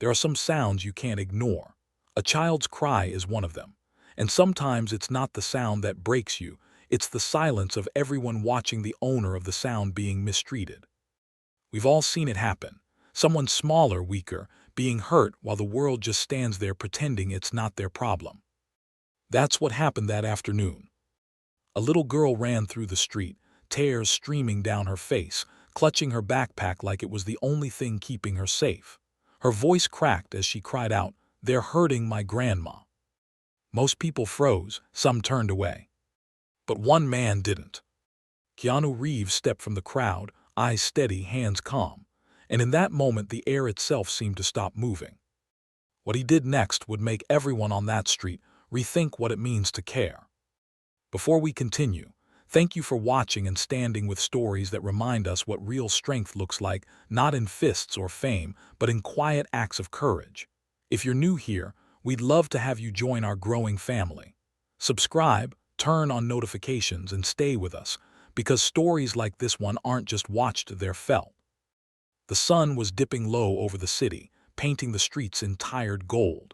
There are some sounds you can't ignore. A child's cry is one of them. And sometimes it's not the sound that breaks you, it's the silence of everyone watching the owner of the sound being mistreated. We've all seen it happen. Someone smaller, weaker, being hurt while the world just stands there pretending it's not their problem. That's what happened that afternoon. A little girl ran through the street, tears streaming down her face, clutching her backpack like it was the only thing keeping her safe. Her voice cracked as she cried out, "They're hurting my grandma." Most people froze, some turned away. But one man didn't. Keanu Reeves stepped from the crowd, eyes steady, hands calm. And in that moment the air itself seemed to stop moving. What he did next would make everyone on that street rethink what it means to care. Before we continue, thank you for watching and standing with stories that remind us what real strength looks like, not in fists or fame, but in quiet acts of courage. If you're new here, we'd love to have you join our growing family. Subscribe, turn on notifications, and stay with us, because stories like this one aren't just watched, they're felt. The sun was dipping low over the city, painting the streets in tired gold.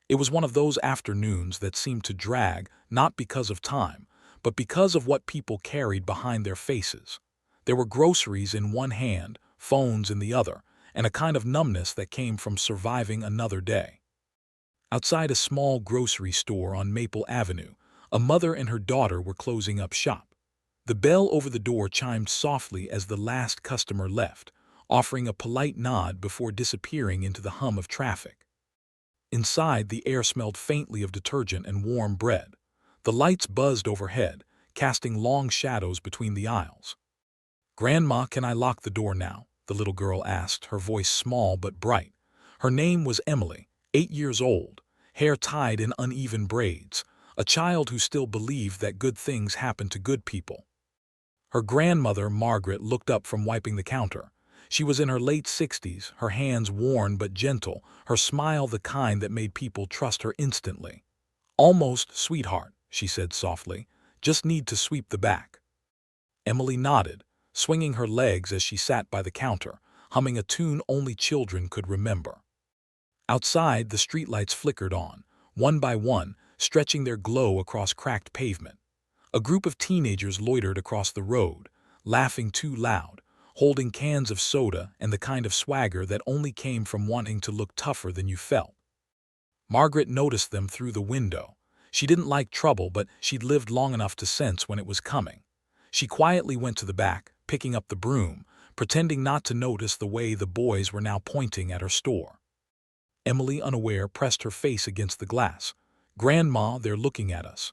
It was one of those afternoons that seemed to drag, not because of time, but because of what people carried behind their faces. There were groceries in one hand, phones in the other, and a kind of numbness that came from surviving another day. Outside a small grocery store on Maple Avenue, a mother and her daughter were closing up shop. The bell over the door chimed softly as the last customer left, offering a polite nod before disappearing into the hum of traffic. Inside, the air smelled faintly of detergent and warm bread. The lights buzzed overhead, casting long shadows between the aisles. "Grandma, can I lock the door now?" the little girl asked, her voice small but bright. Her name was Emily, 8 years old, hair tied in uneven braids, a child who still believed that good things happen to good people. Her grandmother, Margaret, looked up from wiping the counter. She was in her late 60s, her hands worn but gentle, her smile the kind that made people trust her instantly. "Almost, sweetheart," she said softly. "Just need to sweep the back." Emily nodded, swinging her legs as she sat by the counter, humming a tune only children could remember. Outside, the streetlights flickered on, one by one, stretching their glow across cracked pavement. A group of teenagers loitered across the road, laughing too loud, holding cans of soda and the kind of swagger that only came from wanting to look tougher than you felt. Margaret noticed them through the window. She didn't like trouble, but she'd lived long enough to sense when it was coming. She quietly went to the back, picking up the broom, pretending not to notice the way the boys were now pointing at her store. Emily, unaware, pressed her face against the glass. "Grandma, they're looking at us."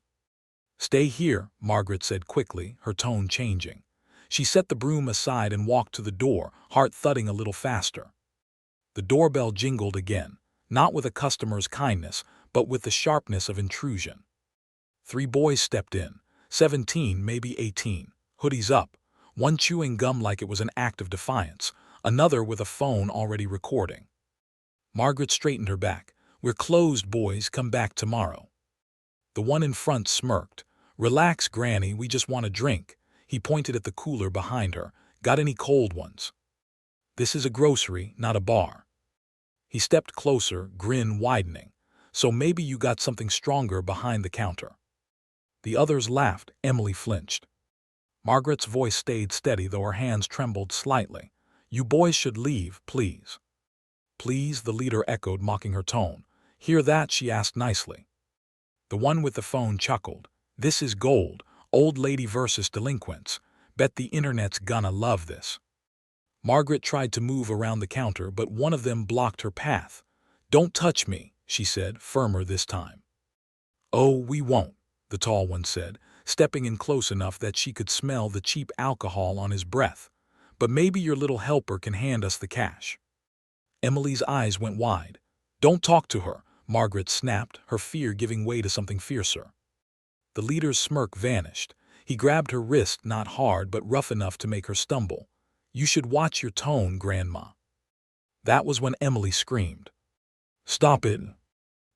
"Stay here," Margaret said quickly, her tone changing. She set the broom aside and walked to the door, heart thudding a little faster. The doorbell jingled again, not with a customer's kindness, but with the sharpness of intrusion. 3 boys stepped in, 17, maybe 18, hoodies up, one chewing gum like it was an act of defiance, another with a phone already recording. Margaret straightened her back. "We're closed, boys, come back tomorrow." The one in front smirked. "Relax, Granny, we just want a drink." He pointed at the cooler behind her. "Got any cold ones?" "This is a grocery, not a bar." He stepped closer, grin widening. "So maybe you got something stronger behind the counter." The others laughed. Emily flinched. Margaret's voice stayed steady, though her hands trembled slightly. "You boys should leave, please." "Please," the leader echoed, mocking her tone. "Hear that?" she asked nicely. The one with the phone chuckled. "This is gold. Old lady versus delinquents. Bet the internet's gonna love this." Margaret tried to move around the counter, but one of them blocked her path. "Don't touch me," she said, firmer this time. "Oh, we won't," the tall one said, stepping in close enough that she could smell the cheap alcohol on his breath. "But maybe your little helper can hand us the cash." Emily's eyes went wide. "Don't talk to her," Margaret snapped, her fear giving way to something fiercer. The leader's smirk vanished. He grabbed her wrist, not hard but rough enough to make her stumble. "You should watch your tone, Grandma." That was when Emily screamed. "Stop it."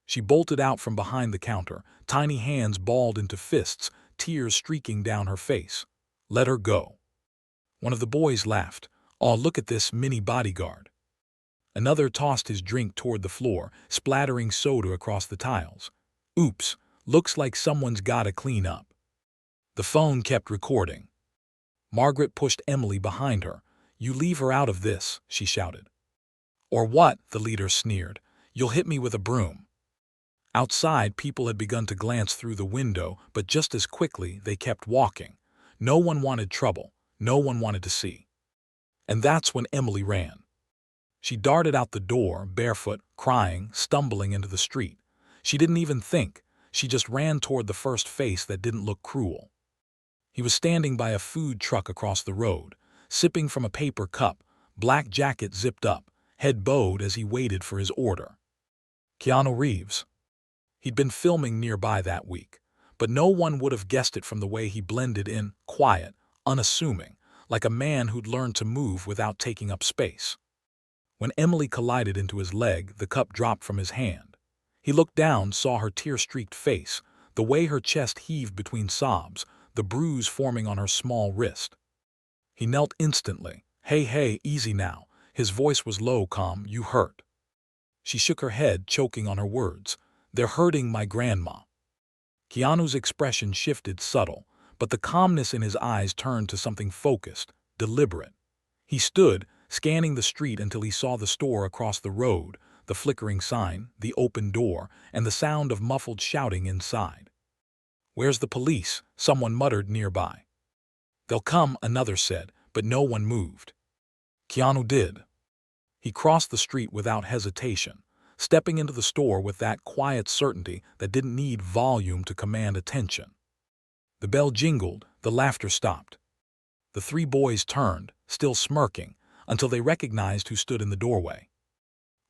She bolted out from behind the counter, tiny hands balled into fists, tears streaking down her face. "Let her go." One of the boys laughed. "Aw, look at this mini bodyguard." Another tossed his drink toward the floor, splattering soda across the tiles. Oops, looks like someone's gotta clean up. The phone kept recording. Margaret pushed Emily behind her. You leave her out of this, she shouted. Or what? The leader sneered. You'll hit me with a broom. Outside, people had begun to glance through the window, but just as quickly they kept walking. No one wanted trouble. No one wanted to see. And that's when Emily ran. She darted out the door, barefoot, crying, stumbling into the street. She didn't even think. She just ran toward the first face that didn't look cruel. He was standing by a food truck across the road, sipping from a paper cup, black jacket zipped up, head bowed as he waited for his order. Keanu Reeves. He'd been filming nearby that week, but no one would have guessed it from the way he blended in, quiet, unassuming, like a man who'd learned to move without taking up space. When Emily collided into his leg, the cup dropped from his hand. He looked down, saw her tear-streaked face, the way her chest heaved between sobs, the bruise forming on her small wrist. He knelt instantly. Hey, easy now. His voice was low, calm. You hurt. She shook her head, choking on her words. They're hurting my grandma. Keanu's expression shifted, subtle, but the calmness in his eyes turned to something focused, deliberate. He stood, scanning the street until he saw the store across the road, the flickering sign, the open door, and the sound of muffled shouting inside. Where's the police? Someone muttered nearby. They'll come, another said, but no one moved. Keanu did. He crossed the street without hesitation, stepping into the store with that quiet certainty that didn't need volume to command attention. The bell jingled, the laughter stopped. The three boys turned, still smirking, until they recognized who stood in the doorway.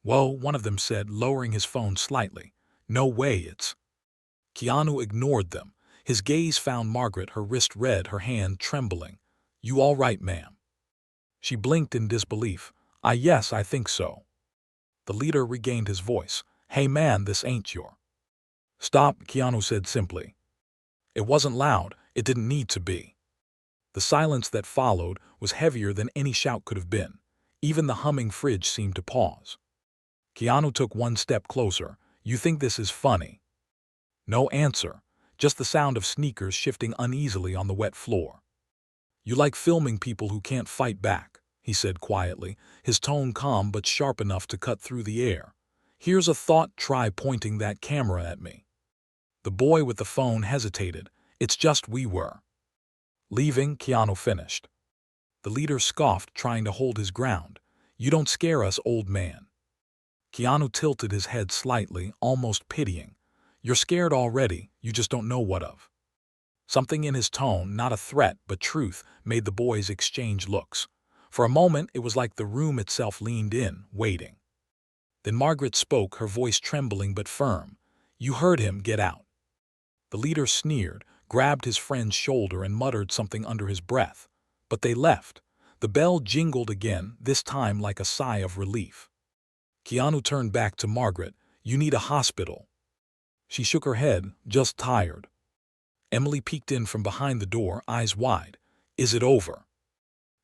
Whoa, one of them said, lowering his phone slightly. No way, it's... Keanu ignored them. His gaze found Margaret, her wrist red, her hand trembling. You all right, ma'am? She blinked in disbelief. Yes, I think so. The leader regained his voice. Hey man, this ain't your... Stop, Keanu said simply. It wasn't loud. It didn't need to be. The silence that followed was heavier than any shout could have been. Even the humming fridge seemed to pause. Keanu took one step closer. You think this is funny? No answer, just the sound of sneakers shifting uneasily on the wet floor. You like filming people who can't fight back, he said quietly, his tone calm but sharp enough to cut through the air. Here's a thought, try pointing that camera at me. The boy with the phone hesitated. It's just we were leaving, Keanu finished. The leader scoffed, trying to hold his ground. You don't scare us, old man. Keanu tilted his head slightly, almost pitying. You're scared already, you just don't know what of. Something in his tone, not a threat but truth, made the boys exchange looks. For a moment, it was like the room itself leaned in, waiting. Then Margaret spoke, her voice trembling but firm. You heard him, get out. The leader sneered, grabbed his friend's shoulder and muttered something under his breath. But they left. The bell jingled again, this time like a sigh of relief. Keanu turned back to Margaret. You need a hospital. She shook her head, just tired. Emily peeked in from behind the door, eyes wide. Is it over?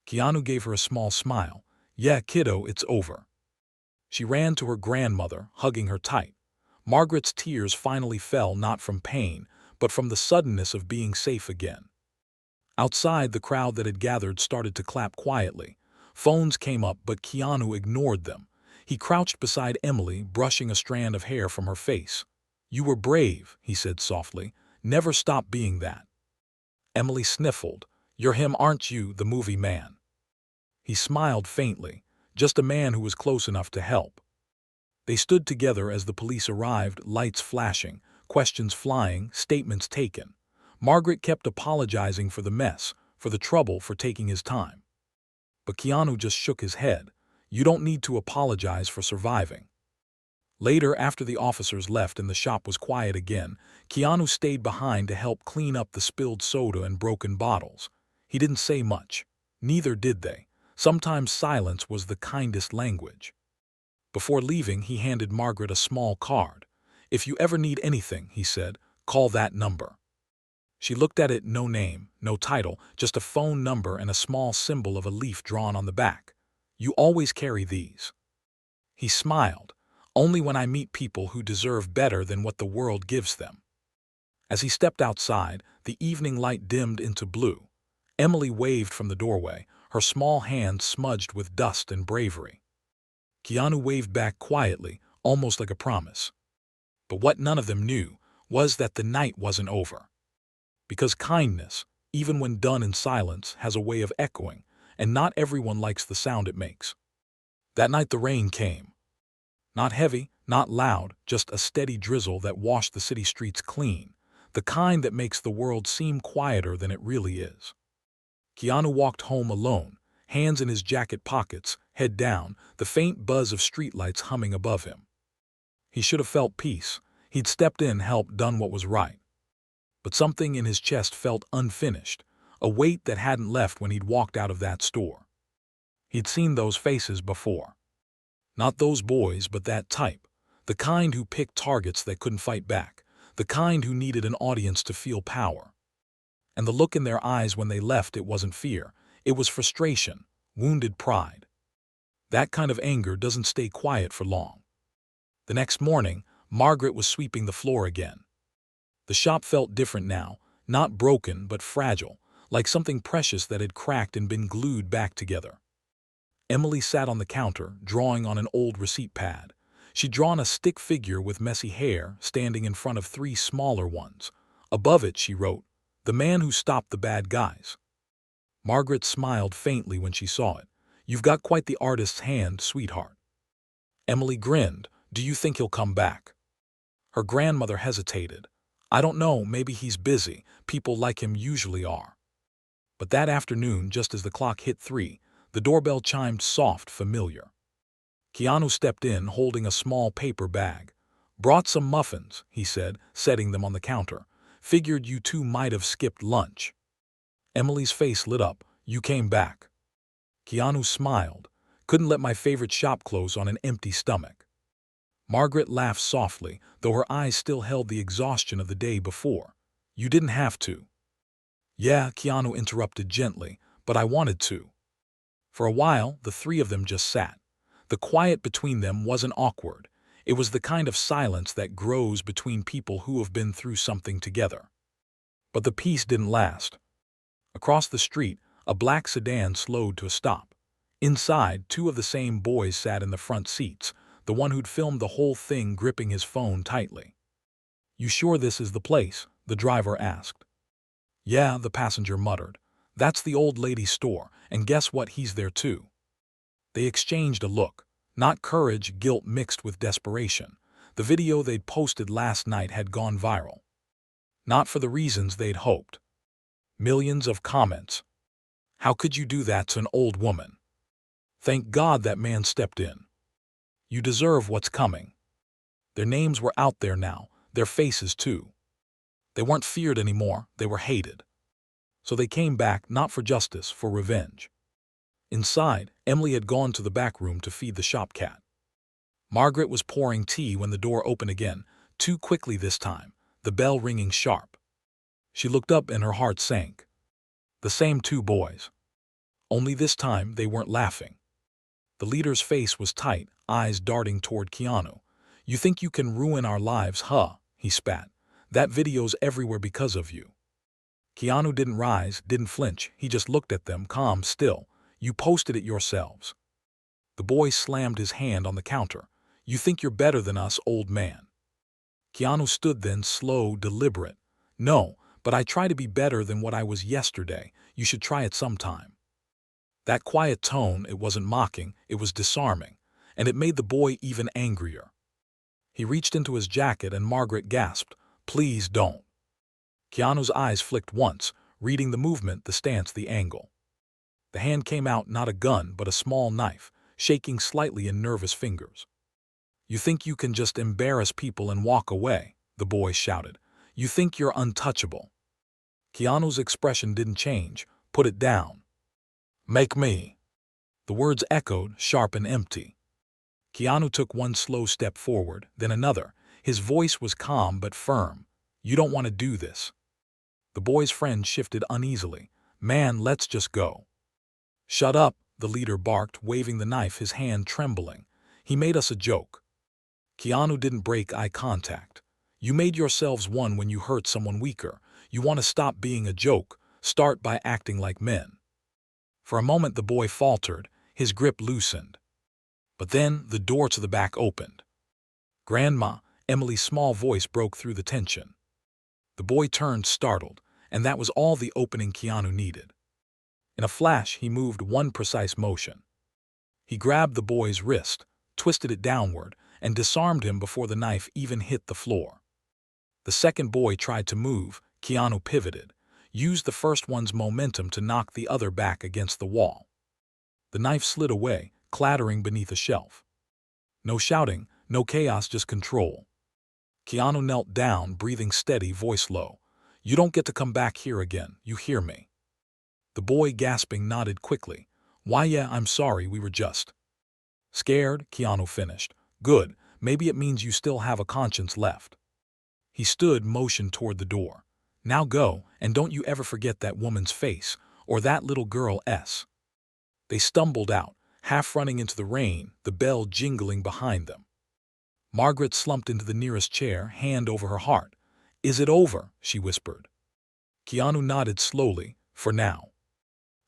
Keanu gave her a small smile. Yeah, kiddo, it's over. She ran to her grandmother, hugging her tight. Margaret's tears finally fell, not from pain, but from the suddenness of being safe again. Outside, the crowd that had gathered started to clap quietly. Phones came up, but Keanu ignored them. He crouched beside Emily, brushing a strand of hair from her face. You were brave, he said softly. Never stop being that. Emily sniffled. You're him, aren't you, the movie man? He smiled faintly. Just a man who was close enough to help. They stood together as the police arrived, lights flashing, questions flying, statements taken. Margaret kept apologizing for the mess, for the trouble, for taking his time. But Keanu just shook his head. You don't need to apologize for surviving. Later, after the officers left and the shop was quiet again, Keanu stayed behind to help clean up the spilled soda and broken bottles. He didn't say much. Neither did they. Sometimes silence was the kindest language. Before leaving, he handed Margaret a small card. If you ever need anything, he said, call that number. She looked at it, no name, no title, just a phone number and a small symbol of a leaf drawn on the back. You always carry these. He smiled. Only when I meet people who deserve better than what the world gives them. As he stepped outside, the evening light dimmed into blue. Emily waved from the doorway, her small hand smudged with dust and bravery. Keanu waved back quietly, almost like a promise. But what none of them knew was that the night wasn't over. Because kindness, even when done in silence, has a way of echoing, and not everyone likes the sound it makes. That night the rain came. Not heavy, not loud, just a steady drizzle that washed the city streets clean, the kind that makes the world seem quieter than it really is. Keanu walked home alone, hands in his jacket pockets, head down, the faint buzz of streetlights humming above him. He should have felt peace. He'd stepped in, helped, done what was right. But something in his chest felt unfinished, a weight that hadn't left when he'd walked out of that store. He'd seen those faces before. Not those boys, but that type. The kind who picked targets that couldn't fight back. The kind who needed an audience to feel power. And the look in their eyes when they left, it wasn't fear. It was frustration, wounded pride. That kind of anger doesn't stay quiet for long. The next morning, Margaret was sweeping the floor again. The shop felt different now, not broken but fragile, like something precious that had cracked and been glued back together. Emily sat on the counter, drawing on an old receipt pad. She'd drawn a stick figure with messy hair, standing in front of 3 smaller ones. Above it, she wrote, "The man who stopped the bad guys." Margaret smiled faintly when she saw it. "You've got quite the artist's hand, sweetheart." Emily grinned. "Do you think he'll come back?" Her grandmother hesitated. "I don't know, maybe he's busy. People like him usually are." But that afternoon, just as the clock hit 3, the doorbell chimed soft, familiar. Keanu stepped in, holding a small paper bag. "Brought some muffins," he said, setting them on the counter. "Figured you two might have skipped lunch." Emily's face lit up. "You came back." Keanu smiled. "Couldn't let my favorite shop close on an empty stomach." Margaret laughed softly, though her eyes still held the exhaustion of the day before. "You didn't have to." "Yeah," Keanu interrupted gently, "but I wanted to." For a while, the 3 of them just sat. The quiet between them wasn't awkward. It was the kind of silence that grows between people who have been through something together. But the peace didn't last. Across the street, a black sedan slowed to a stop. Inside, 2 of the same boys sat in the front seats, the one who'd filmed the whole thing gripping his phone tightly. "You sure this is the place?" the driver asked. "Yeah," the passenger muttered. "That's the old lady's store, and guess what, he's there too." They exchanged a look. Not courage, guilt mixed with desperation. The video they'd posted last night had gone viral. Not for the reasons they'd hoped. Millions of comments. "How could you do that to an old woman?" "Thank God that man stepped in." "You deserve what's coming." Their names were out there now, their faces too. They weren't feared anymore, they were hated. So they came back, not for justice, for revenge. Inside, Emily had gone to the back room to feed the shop cat. Margaret was pouring tea when the door opened again, too quickly this time, the bell ringing sharp. She looked up and her heart sank. The same 2 boys. Only this time they weren't laughing. The leader's face was tight, eyes darting toward Keanu. "You think you can ruin our lives, huh?" he spat. "That video's everywhere because of you." Keanu didn't rise, didn't flinch, he just looked at them, calm, still. "You posted it yourselves." The boy slammed his hand on the counter. "You think you're better than us, old man." Keanu stood then, slow, deliberate. "No, but I try to be better than what I was yesterday. You should try it sometime." That quiet tone, it wasn't mocking, it was disarming, and it made the boy even angrier. He reached into his jacket and Margaret gasped, "Please don't." Keanu's eyes flicked once, reading the movement, the stance, the angle. The hand came out, not a gun, but a small knife, shaking slightly in nervous fingers. "You think you can just embarrass people and walk away?" the boy shouted. "You think you're untouchable?" Keanu's expression didn't change. "Put it down." "Make me." The words echoed, sharp and empty. Keanu took one slow step forward, then another. His voice was calm but firm. "You don't want to do this." The boy's friend shifted uneasily. "Man, let's just go." "Shut up," the leader barked, waving the knife, his hand trembling. He made us a joke. Keanu didn't break eye contact. You made yourselves one when you hurt someone weaker. You want to stop being a joke. Start by acting like men. For a moment the boy faltered, his grip loosened. But then the door to the back opened. "Grandma," Emily's small voice broke through the tension. The boy turned startled, and that was all the opening Keanu needed. In a flash he moved one precise motion. He grabbed the boy's wrist, twisted it downward, and disarmed him before the knife even hit the floor. The second boy tried to move. Keanu pivoted, used the first one's momentum to knock the other back against the wall. The knife slid away, clattering beneath a shelf. No shouting, no chaos, just control. Keanu knelt down, breathing steady, voice low. "You don't get to come back here again, you hear me?" The boy, gasping, nodded quickly. "Why, yeah, I'm sorry, we were just scared," Keanu finished. "Good, maybe it means you still have a conscience left." He stood, motioned toward the door. "Now go, and don't you ever forget that woman's face, or that little girl's." They stumbled out, half running into the rain, the bell jingling behind them. Margaret slumped into the nearest chair, hand over her heart. "Is it over?" she whispered. Keanu nodded slowly, "For now."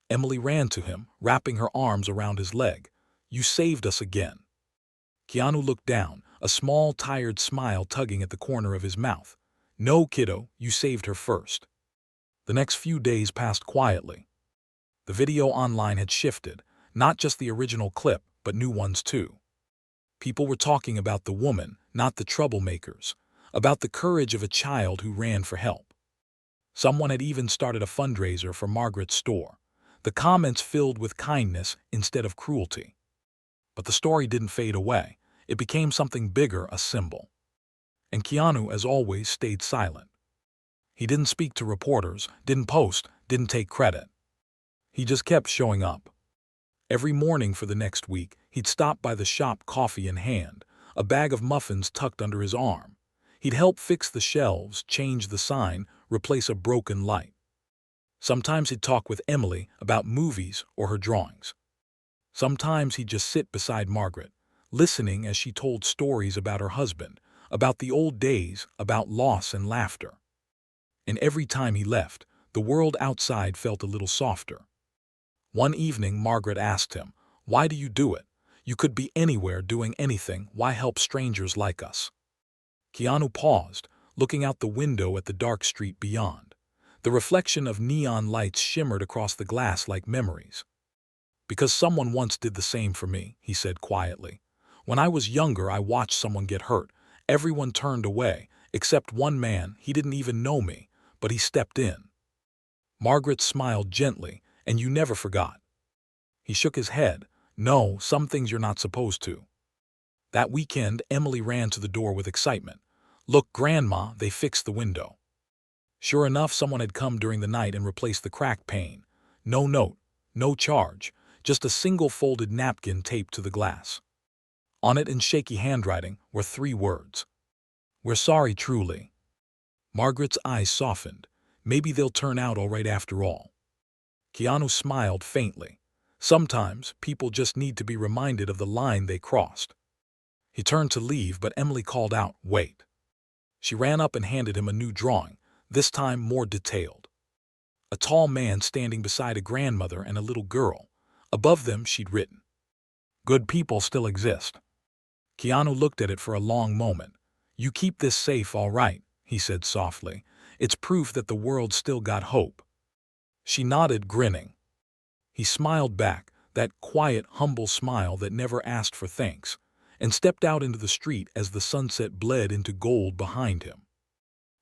Emily ran to him, wrapping her arms around his leg. "You saved us again." Keanu looked down, a small, tired smile tugging at the corner of his mouth. "No, kiddo, you saved her first." The next few days passed quietly. The video online had shifted, not just the original clip, but new ones too. People were talking about the woman, not the troublemakers, about the courage of a child who ran for help. Someone had even started a fundraiser for Margaret's store. The comments filled with kindness instead of cruelty. But the story didn't fade away. It became something bigger, a symbol. And Keanu, as always, stayed silent. He didn't speak to reporters, didn't post, didn't take credit. He just kept showing up. Every morning for the next week, he'd stop by the shop, coffee in hand, a bag of muffins tucked under his arm. He'd help fix the shelves, change the sign, replace a broken light. Sometimes he'd talk with Emily about movies or her drawings. Sometimes he'd just sit beside Margaret, listening as she told stories about her husband, about the old days, about loss and laughter. And every time he left, the world outside felt a little softer. One evening, Margaret asked him, "Why do you do it? You could be anywhere doing anything. Why help strangers like us?" Keanu paused, looking out the window at the dark street beyond. The reflection of neon lights shimmered across the glass like memories. "Because someone once did the same for me," he said quietly. "When I was younger, I watched someone get hurt. Everyone turned away, except one man. He didn't even know me, but he stepped in." Margaret smiled gently. "And you never forgot?" He shook his head. "No, some things you're not supposed to." That weekend, Emily ran to the door with excitement. "Look, Grandma, they fixed the window." Sure enough, someone had come during the night and replaced the cracked pane. No note, no charge, just a single folded napkin taped to the glass. On it, in shaky handwriting, were 3 words. "We're sorry, truly." Margaret's eyes softened. Maybe they'll turn out all right after all. Keanu smiled faintly. Sometimes people just need to be reminded of the line they crossed. He turned to leave, but Emily called out, "Wait." She ran up and handed him a new drawing, this time more detailed. A tall man standing beside a grandmother and a little girl. Above them she'd written, "Good people still exist." Keanu looked at it for a long moment. "You keep this safe, all right," he said softly. "It's proof that the world still got hope." She nodded, grinning. He smiled back, that quiet, humble smile that never asked for thanks, and stepped out into the street as the sunset bled into gold behind him.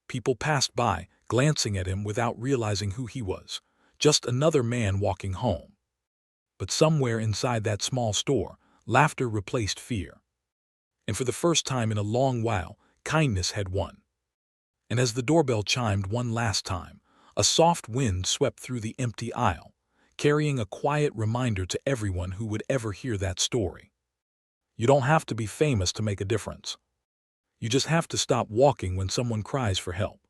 People passed by, glancing at him without realizing who he was, just another man walking home. But somewhere inside that small store, laughter replaced fear. And for the first time in a long while, kindness had won. And as the doorbell chimed one last time, a soft wind swept through the empty aisle, carrying a quiet reminder to everyone who would ever hear that story. You don't have to be famous to make a difference. You just have to stop walking when someone cries for help.